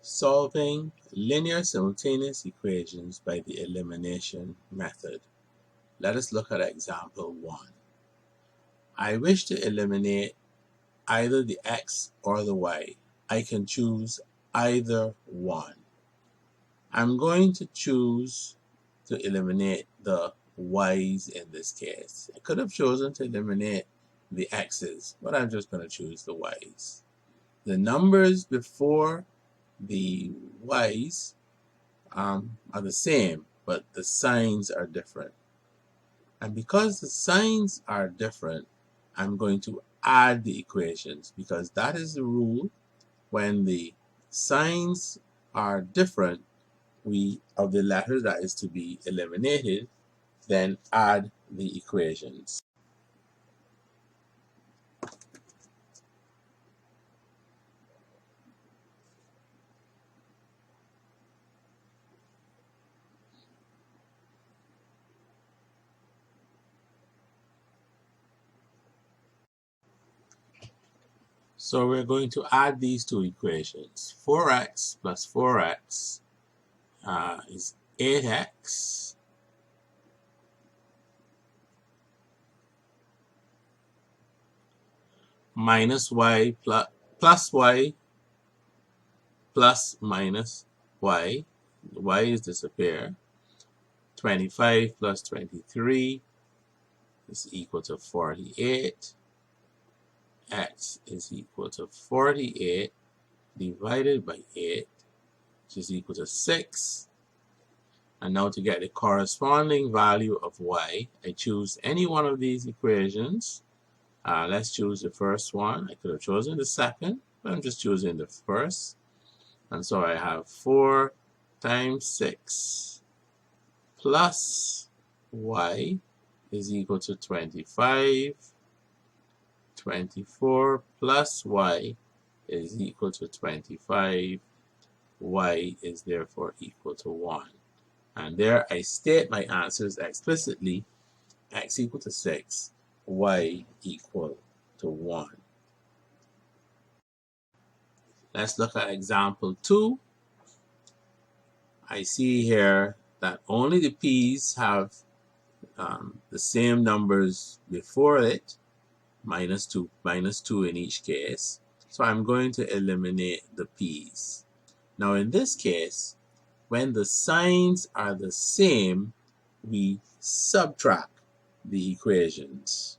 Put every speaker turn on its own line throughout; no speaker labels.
Solving linear simultaneous equations by the elimination method. Let us look at example 1. I wish to eliminate either the x or the y. I can choose either one. I'm going to choose to eliminate the y's in this case. I could have chosen to eliminate the x's, but I'm just going to choose the y's. The numbers before the y's are the same, but the signs are different. And because the signs are different, I'm going to add the equations, because that is the rule. When the signs are different, of the letter that is to be eliminated, then add the equations. So we're going to add these two equations. 4x plus 4x is 8x minus y plus y plus minus y. The y is disappear. 25 plus 23 is equal to 48. X is equal to 48 divided by 8, which is equal to 6. And now to get the corresponding value of y, I choose any one of these equations. Let's choose the first one. I could have chosen the second, but I'm just choosing the first. And so I have 4 times 6 plus y is equal to 25. 24 plus y is equal to 25. Y is therefore equal to 1. And there I state my answers explicitly. X equal to 6, y equal to 1. Let's look at example 2. I see here that only the p's have the same numbers before it, minus 2 in each case. So I'm going to eliminate the p's. Now in this case, when the signs are the same, we subtract the equations.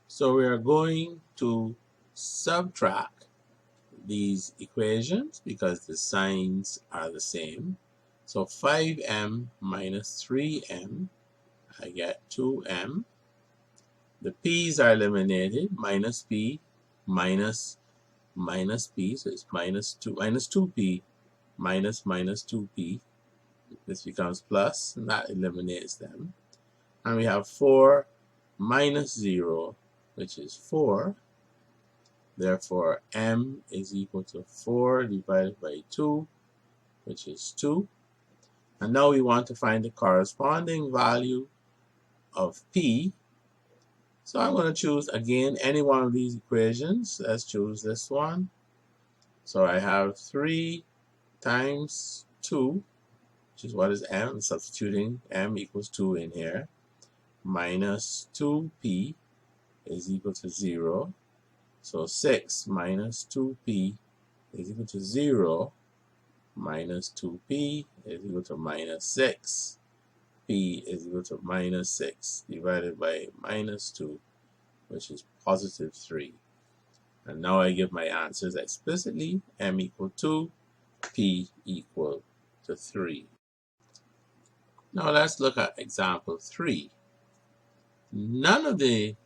So we are going to subtract these equations because the signs are the same. So 5m minus 3m, I get 2m. The p's are eliminated, minus p minus p, so it's minus 2p minus 2p. This becomes plus, and that eliminates them. And we have 4 minus 0, which is 4. Therefore, m is equal to 4 divided by 2, which is 2. And now we want to find the corresponding value of p. So I'm going to choose, again, any one of these equations. Let's choose this one. So I have 3 times 2, which is what is m, substituting m equals 2 in here, minus 2p is equal to 0. So 6 minus 2p is equal to 0, minus 2p is equal to minus 6. P is equal to minus 6 divided by minus 2, which is positive 3. And now I give my answers explicitly. M equal 2, P equal to 3. Now let's look at example 3. None of the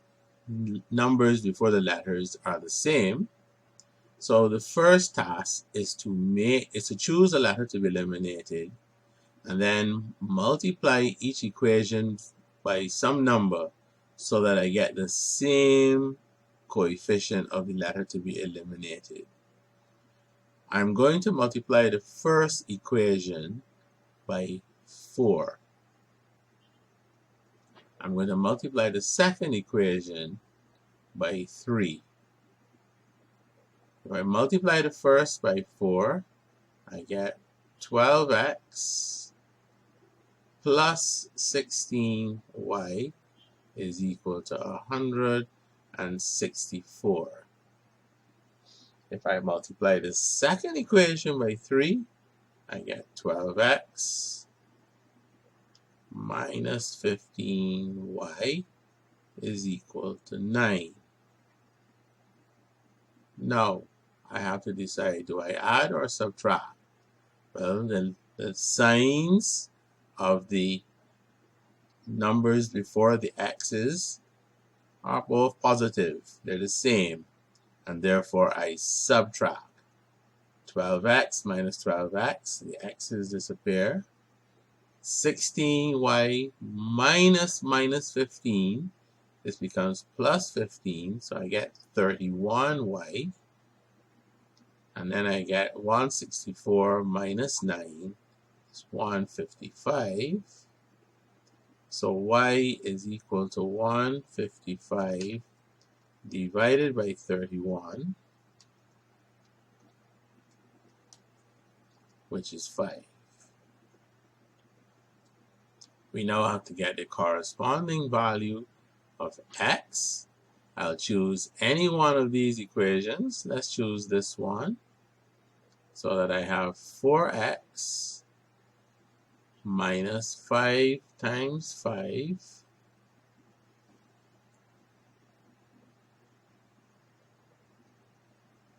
numbers before the letters are the same. So the first task is to choose a letter to be eliminated, and then multiply each equation by some number so that I get the same coefficient of the letter to be eliminated. I'm going to multiply the first equation by 4. I'm going to multiply the second equation by 3. If I multiply the first by 4, I get 12x plus 16y is equal to 164. If I multiply the second equation by 3, I get 12x minus 15y is equal to 9. Now, I have to decide, do I add or subtract? Well, the signs of the numbers before the x's are both positive. They're the same. And therefore, I subtract. 12x minus 12x, the x's disappear. 16y minus 15, this becomes plus 15, so I get 31y. And then I get 164 minus 9 is 155. So y is equal to 155 divided by 31, which is 5. We now have to get the corresponding value of x. I'll choose any one of these equations. Let's choose this one. So that I have 4x minus 5 times 5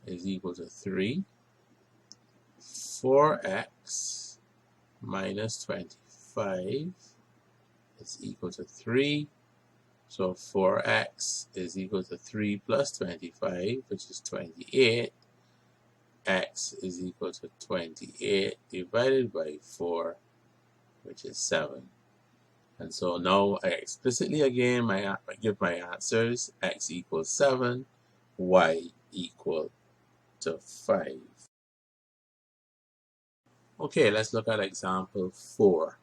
is equal to 3. 4x minus 25 is equal to 3. So 4x is equal to 3 plus 25, which is 28. X is equal to 28 divided by 4, which is 7. And so now I explicitly again give my answers. X equals 7, y equal to 5. Okay, let's look at example 4.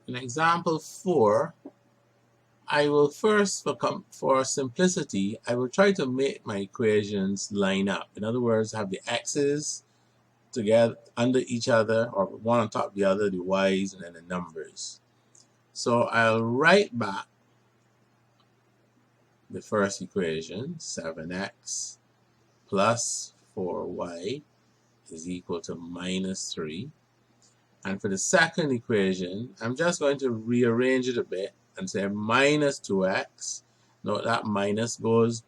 In example 4, I will first, for simplicity, I will try to make my equations line up. In other words, have the x's together under each other, or one on top of the other, the y's, and then the numbers. So I'll write back the first equation, 7x plus 4y is equal to minus 3. And for the second equation, I'm just going to rearrange it a bit and say minus 2x. Note that minus goes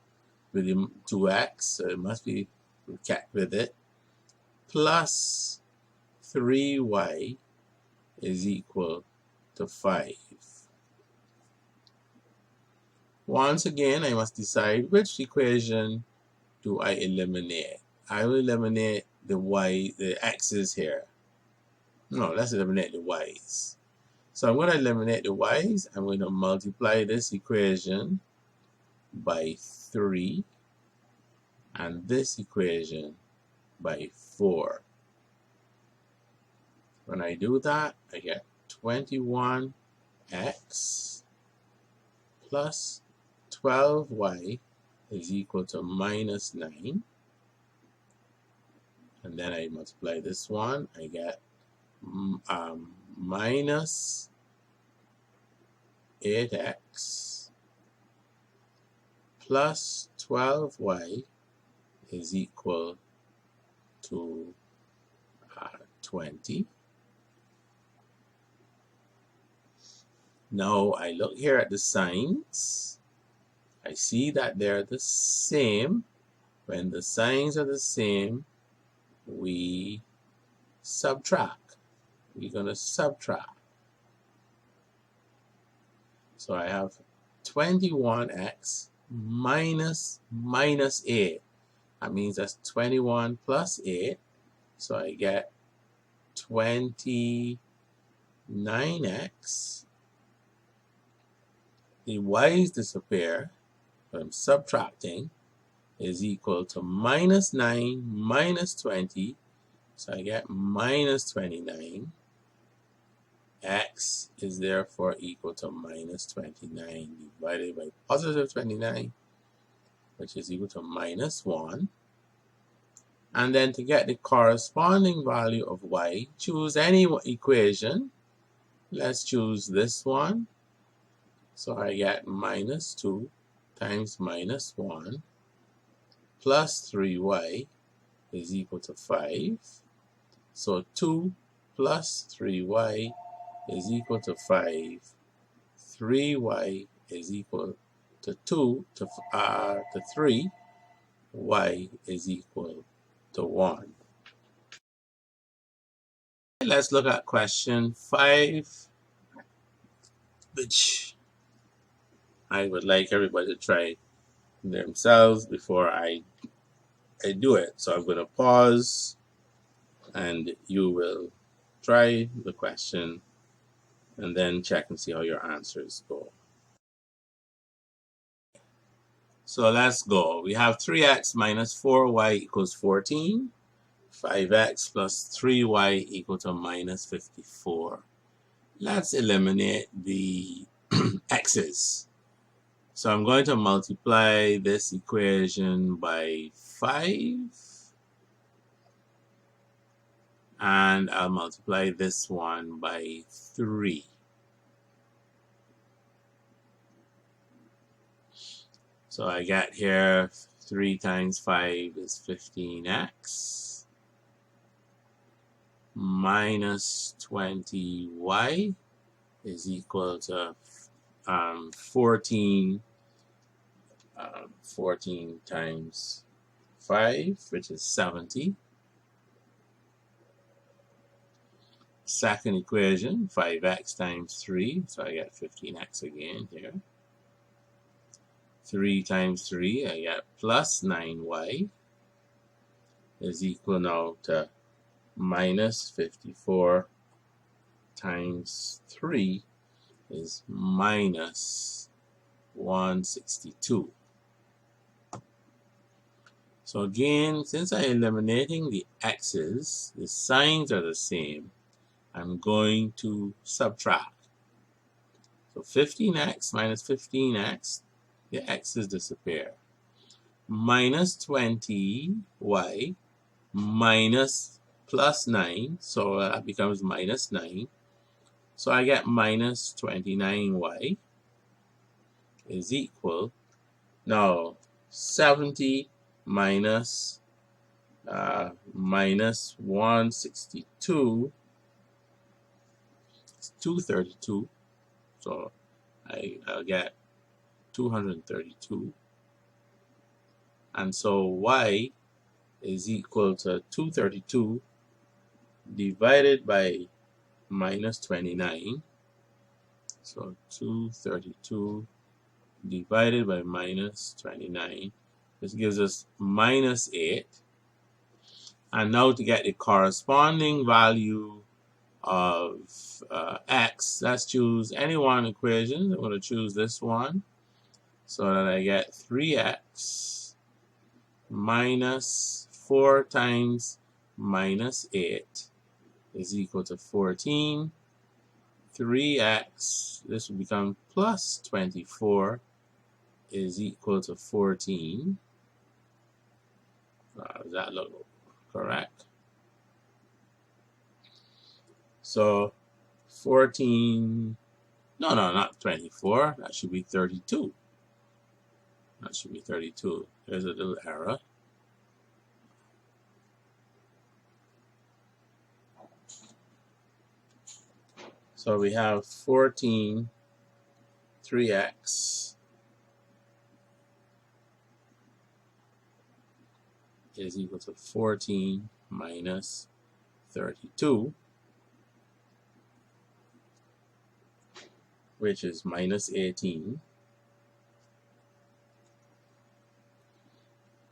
with the 2x, so it must be kept with it. Plus 3y is equal to 5. Once again, I must decide which equation do I eliminate. I will eliminate the x's here. No, let's eliminate the y's. So I'm going to eliminate the y's. I'm going to multiply this equation by 3 and this equation by 4. When I do that, I get 21x plus 12y is equal to minus 9. And then I multiply this one, I get minus 8x plus 12y is equal to 20. Now I look here at the signs. I see that they're the same. When the signs are the same, we subtract. We're going to subtract. So I have 21x minus 8. That means that's 21 plus 8. So I get 29x. The y's disappear. I'm subtracting, is equal to minus 9 minus 20. So I get minus 29. X is therefore equal to minus 29 divided by positive 29, which is equal to minus 1. And then to get the corresponding value of y, choose any equation. Let's choose this one. So I get minus 2 times minus 1 plus 3y is equal to 5. So 2 plus 3y is equal to 5. 3y is equal to 2 to 3. Y is equal to 1. Let's look at question 5, which I would like everybody to try themselves before I do it. So I'm going to pause and you will try the question and then check and see how your answers go. So let's go. We have 3x minus 4y equals 14. 5x plus 3y equal to minus 54. Let's eliminate the x's. So I'm going to multiply this equation by 5. And I'll multiply this one by 3. So I get here 3 times 5 is 15x minus 20y is equal to 14 times 5, which is 70. Second equation, 5x times 3, so I get 15x again here. 3 times 3, I get plus 9y is equal now to minus 54 times 3 is minus 162. So again, since I'm eliminating the x's, the signs are the same. I'm going to subtract. So 15x minus 15x, the x's disappear. Minus 20y minus plus 9, so that becomes minus 9. So I get minus 29y is equal, now 70 minus minus 162 is 232. So I'll get 232. And so y is equal to 232 divided by minus 29. So 232 divided by minus 29. This gives us minus 8. And now to get the corresponding value of x, let's choose any one equation. I'm going to choose this one so that I get 3x minus 4 times minus 8 is equal to 14. 3x, this will become plus 24, is equal to 14. Does that look correct? So 14, no, not 24. That should be 32. That should be 32. There's a little error. So we have 14, 3x is equal to 14 minus 32, which is minus 18.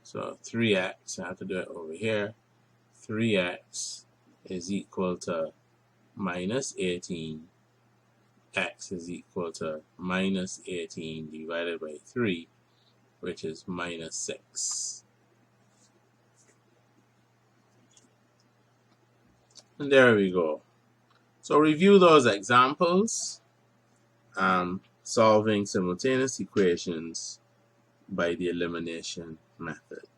So 3x, I have to do it over here. 3x is equal to minus 18. X is equal to minus 18 divided by 3. which is minus 6. And there we go. So review those examples, solving simultaneous equations by the elimination method.